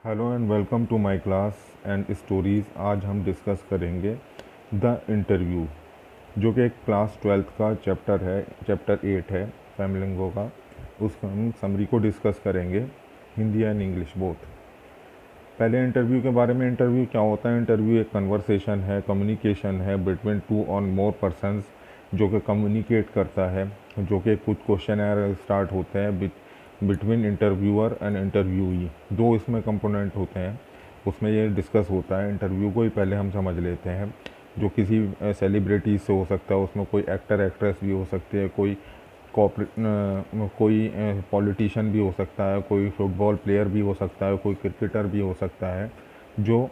Hello and welcome to my class and stories. आज हम discuss करेंगे द इंटरव्यू, जो कि एक क्लास 12th का चैप्टर है, चैप्टर 8 है फैमिलिंगो का। उसका हम समरी को डिस्कस करेंगे, हिंदी एंड इंग्लिश बोथ। पहले इंटरव्यू के बारे में। इंटरव्यू क्या होता है? इंटरव्यू एक कन्वर्सेशन है, कम्युनिकेशन है बिटवीन टू और मोर पर्सनस, जो कि कम्युनिकेट करता है, जो कि कुछ क्वेश्चन स्टार्ट होते हैं बिटवीन इंटरव्यूअर एंड इंटरव्यूई। दो इसमें कंपोनेंट होते हैं, उसमें ये डिस्कस होता है। इंटरव्यू को ही पहले हम समझ लेते हैं, जो किसी सेलिब्रिटी से हो सकता है, उसमें कोई एक्टर एक्ट्रेस भी हो सकते हैं, कोई कोई पॉलिटिशियन भी हो सकता है, कोई फुटबॉल प्लेयर भी हो सकता है, कोई क्रिकेटर भी हो सकता है, जो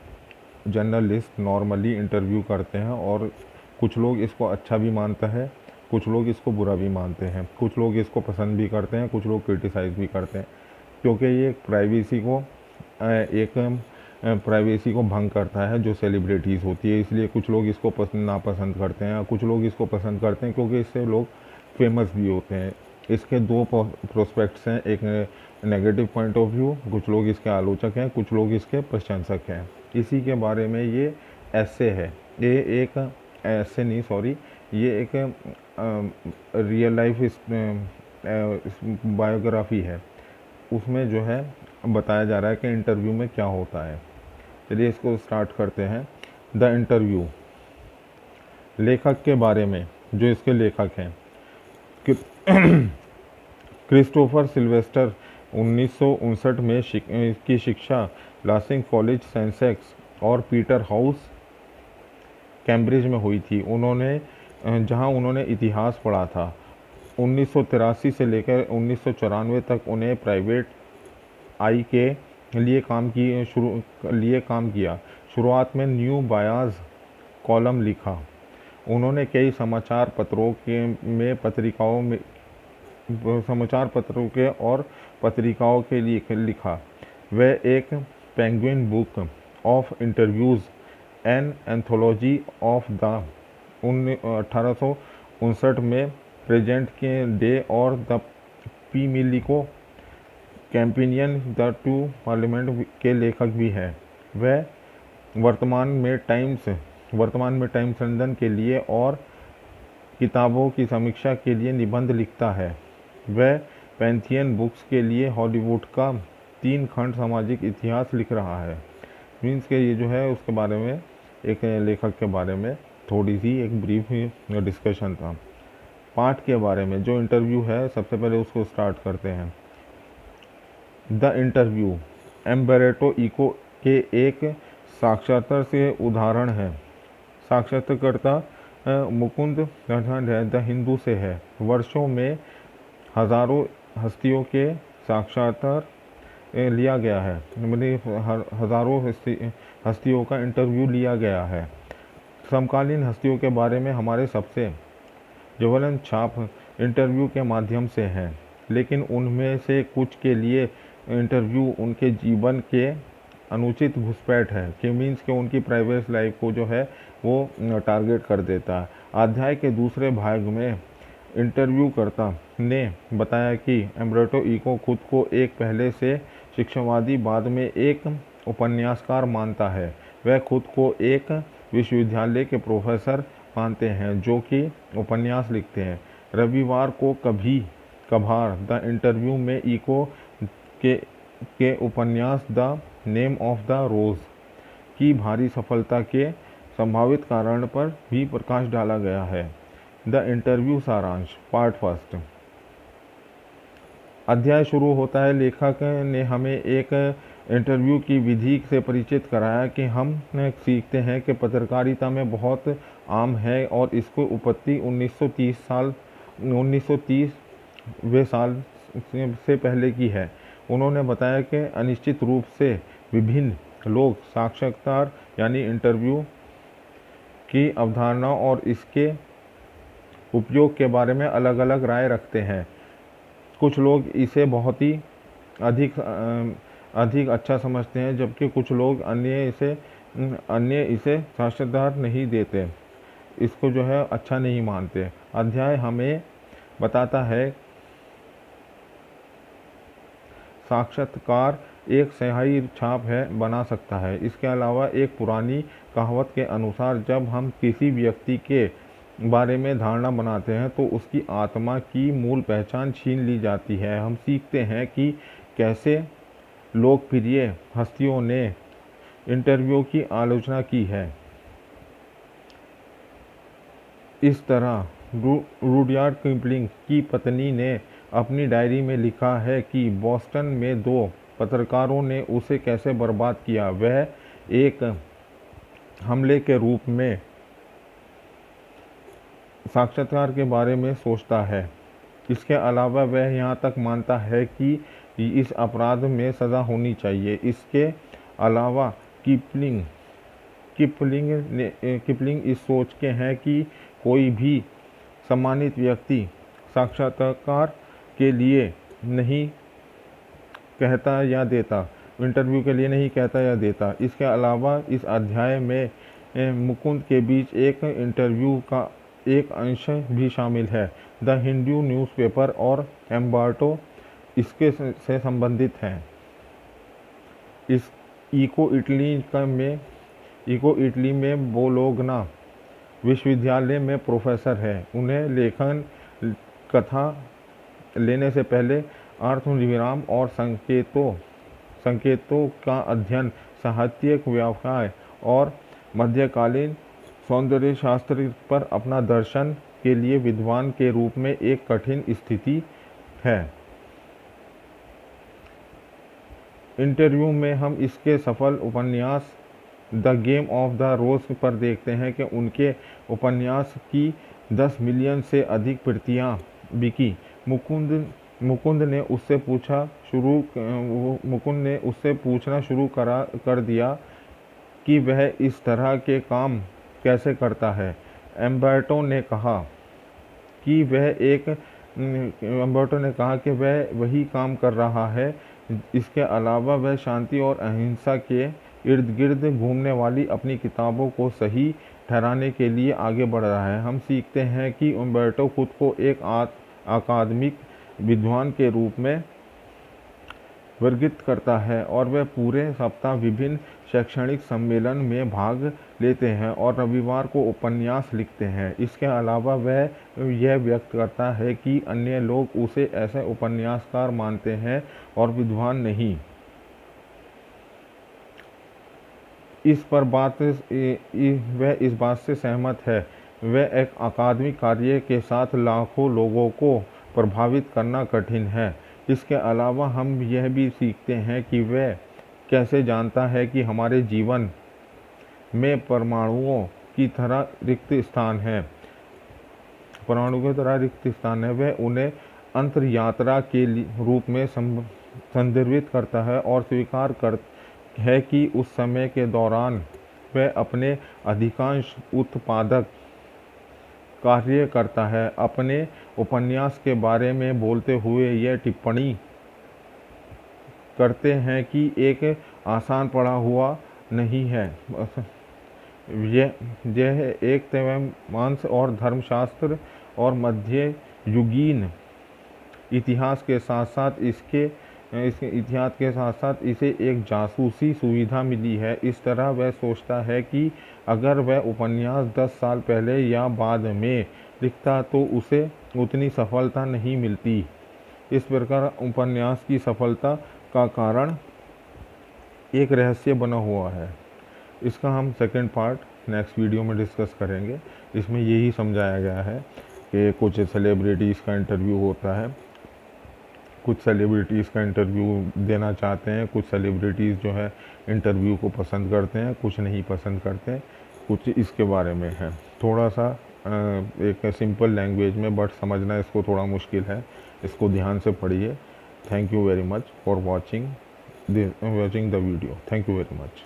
जर्नलिस्ट नॉर्मली इंटरव्यू करते हैं। और कुछ लोग इसको अच्छा भी मानता है, कुछ लोग इसको बुरा भी मानते हैं, कुछ लोग इसको पसंद भी करते हैं, कुछ लोग क्रिटिसाइज़ भी करते हैं, क्योंकि ये प्राइवेसी को भंग करता है जो सेलिब्रिटीज़ होती है। इसलिए कुछ लोग इसको नापसंद करते हैं, कुछ लोग इसको पसंद करते हैं, क्योंकि इससे लोग फेमस भी होते हैं। इसके दो प्रोस्पेक्ट्स हैं, एक नेगेटिव पॉइंट ऑफ व्यू, कुछ लोग इसके आलोचक हैं, कुछ लोग इसके प्रशंसक हैं। इसी के बारे में ये ऐसे है, ये एक ऐसे नहीं सॉरी ये एक रियल लाइफ बायोग्राफी है। उसमें जो है बताया जा रहा है कि इंटरव्यू में क्या होता है। चलिए इसको स्टार्ट करते हैं। द इंटरव्यू, लेखक के बारे में। जो इसके लेखक हैं, क्रिस्टोफर सिल्वेस्टर 1959 में की शिक्षा लासिंग कॉलेज सेंसेक्स और पीटर हाउस कैम्ब्रिज में हुई थी। जहां उन्होंने इतिहास पढ़ा था। 1983 से लेकर 1994 तक उन्हें प्राइवेट आई के लिए काम किया। शुरुआत में न्यू बायाज कॉलम लिखा। उन्होंने कई समाचार पत्रों और पत्रिकाओं के लिए लिखा। वह एक penguin book of interviews, an anthology of the 1859 में प्रेजेंट के डे और the Pimlico companion the to parliament के लेखक भी हैं। वह वर्तमान में टाइम्स लंदन के लिए और किताबों की समीक्षा के लिए निबंध लिखता है। वह पैंथियन बुक्स के लिए हॉलीवुड का 3 खंड सामाजिक इतिहास लिख रहा है। मीन्स के ये जो है उसके बारे में, एक लेखक के बारे में थोड़ी सी एक ब्रीफ डिस्कशन था। पाठ के बारे में, जो इंटरव्यू है सबसे पहले उसको स्टार्ट करते हैं। द इंटरव्यू एम्बेरेटो इको के एक साक्षात्कार से उदाहरण है। साक्षात्कारकर्ता मुकुंद द हिंदू से है। वर्षों में हजारों हस्तियों के साक्षात्कार लिया गया है, मतलब हजारों हस्तियों का इंटरव्यू लिया गया है। समकालीन हस्तियों के बारे में हमारे सबसे ज्वलन छाप इंटरव्यू के माध्यम से है, लेकिन उनमें से कुछ के लिए इंटरव्यू उनके जीवन के अनुचित घुसपैठ है, कि मीन्स के उनकी प्राइवेट लाइफ को जो है वो टारगेट कर देता है। अध्याय के दूसरे भाग में इंटरव्यूकर्ता ने बताया कि एम्ब्रेटो इको खुद को एक पहले से शिक्षावादी, बाद में एक उपन्यासकार मानता है। वह खुद को एक विश्वविद्यालय के प्रोफेसर मानते हैं जो कि उपन्यास लिखते हैं। रविवार को कभी कभार द इंटरव्यू में इको के उपन्यास द नेम ऑफ द रोज़ की भारी सफलता के संभावित कारण पर भी प्रकाश डाला गया है। द इंटरव्यू सारांश, पार्ट फर्स्ट। अध्याय शुरू होता है। लेखक ने हमें एक इंटरव्यू की विधि से परिचित कराया कि हम सीखते हैं कि पत्रकारिता में बहुत आम है और इसको उत्पत्ति 1930वें साल से पहले की है। उन्होंने बताया कि अनिश्चित रूप से विभिन्न लोग साक्षात्कार यानी इंटरव्यू की अवधारणा और इसके उपयोग के बारे में अलग अलग राय रखते हैं। कुछ लोग इसे बहुत ही अधिक अच्छा समझते हैं, जबकि कुछ लोग अन्य इसे साक्षात्कार नहीं देते, इसको जो है अच्छा नहीं मानते। अध्याय हमें बताता है साक्षात्कार एक स्याही छाप बना सकता है। इसके अलावा एक पुरानी कहावत के अनुसार जब हम किसी व्यक्ति के बारे में धारणा बनाते हैं तो उसकी आत्मा की मूल पहचान छीन ली जाती है। हम सीखते हैं कि कैसे लोकप्रिय हस्तियों ने इंटरव्यू की आलोचना की है। इस तरह रुडयार्ड किपलिंग की पत्नी ने अपनी डायरी में लिखा है कि बोस्टन में 2 पत्रकारों ने उसे कैसे बर्बाद किया। वह एक हमले के रूप में साक्षात्कार के बारे में सोचता है। इसके अलावा वह यहाँ तक मानता है कि इस अपराध में सज़ा होनी चाहिए। इसके अलावा किपलिंग इस सोच के हैं कि कोई भी सम्मानित व्यक्ति साक्षात्कार के लिए नहीं कहता या देता, इंटरव्यू के लिए नहीं कहता या देता। इसके अलावा इस अध्याय में मुकुंद के बीच एक इंटरव्यू का एक अंश भी शामिल है। द हिंदू न्यूज़पेपर और एम्बार्टो इसके से संबंधित हैं। इस इको इटली में बोलोगना विश्वविद्यालय में प्रोफेसर है। उन्हें लेखन कथा लेने से पहले अर्थविराम और संकेतों का अध्ययन, साहित्यिक व्यवसाय और मध्यकालीन सौंदर्य शास्त्र पर अपना दर्शन के लिए विद्वान के रूप में एक कठिन स्थिति है। इंटरव्यू में हम इसके सफल उपन्यास द गेम ऑफ द रोज पर देखते हैं कि उनके उपन्यास की 10 मिलियन से अधिक प्रतियां बिकी। मुकुंद ने उससे पूछना शुरू कर दिया कि वह इस तरह के काम कैसे करता है। एम्बर्टो ने कहा कि वह वही काम कर रहा है। इसके अलावा वह शांति और अहिंसा के इर्द गिर्द घूमने वाली अपनी किताबों को सही ठहराने के लिए आगे बढ़ रहा है। हम सीखते हैं कि उम्बर्टो खुद को एक अकादमिक विद्वान के रूप में वर्गीकृत करता है और वह पूरे सप्ताह विभिन्न शैक्षणिक सम्मेलन में भाग लेते हैं और रविवार को उपन्यास लिखते हैं। इसके अलावा वह यह व्यक्त करता है कि अन्य लोग उसे ऐसे उपन्यासकार मानते हैं और विद्वान नहीं। वह इस बात से सहमत है। वह एक अकादमिक कार्य के साथ लाखों लोगों को प्रभावित करना कठिन है। इसके अलावा हम यह भी सीखते हैं कि वह कैसे जानता है कि हमारे जीवन में परमाणुओं की तरह रिक्त स्थान है। वह उन्हें अंतर यात्रा के रूप में संदर्भित करता है और स्वीकार है कि उस समय के दौरान वह अपने अधिकांश उत्पादक कार्य करता है। अपने उपन्यास के बारे में बोलते हुए यह टिप्पणी करते हैं कि एक आसान पढ़ा हुआ नहीं है। यह एक मीमांस और धर्मशास्त्र और मध्य युगीन इतिहास के साथ साथ इसे एक जासूसी सुविधा मिली है। इस तरह वह सोचता है कि अगर वह उपन्यास 10 साल पहले या बाद में लिखता तो उसे उतनी सफलता नहीं मिलती। इस प्रकार उपन्यास की सफलता का कारण एक रहस्य बना हुआ है। इसका हम सेकंड पार्ट नेक्स्ट वीडियो में डिस्कस करेंगे। इसमें यही समझाया गया है कि कुछ सेलिब्रिटीज़ का इंटरव्यू होता है, कुछ सेलिब्रिटीज़ का इंटरव्यू देना चाहते हैं, कुछ सेलिब्रिटीज़ जो है इंटरव्यू को पसंद करते हैं, कुछ नहीं पसंद करते, कुछ इसके बारे में है। थोड़ा सा एक सिंपल लैंग्वेज में, बट समझना इसको थोड़ा मुश्किल है। इसको ध्यान से पढ़िए। Thank you very much for watching the video. Thank you very much.